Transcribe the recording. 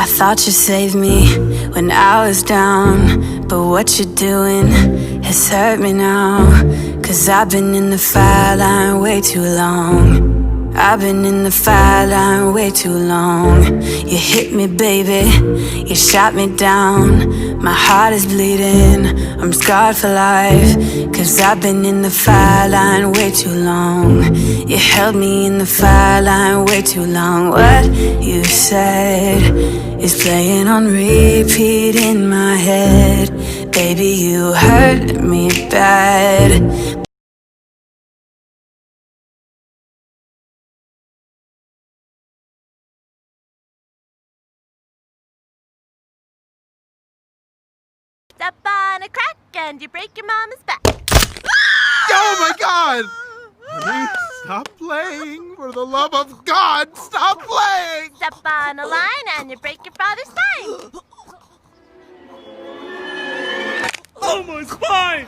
I thought you saved me when I was down, but what you're doing has hurt me now. Cause I've been in the fire line way too long. I've been in the fire line way too long. You hit me, baby, you shot me down. My heart is bleeding, I'm scarred for life. Cause I've been in the fire line way too long. You held me in the fire line way too long. What you said is playing on repeat in my head. Baby, you hurt me bad. Step on a crack and you break your mama's back. Oh my God! Honey, stop playing! For the love of God, stop playing! Step on a line and you break your father's spine. Oh, my spine!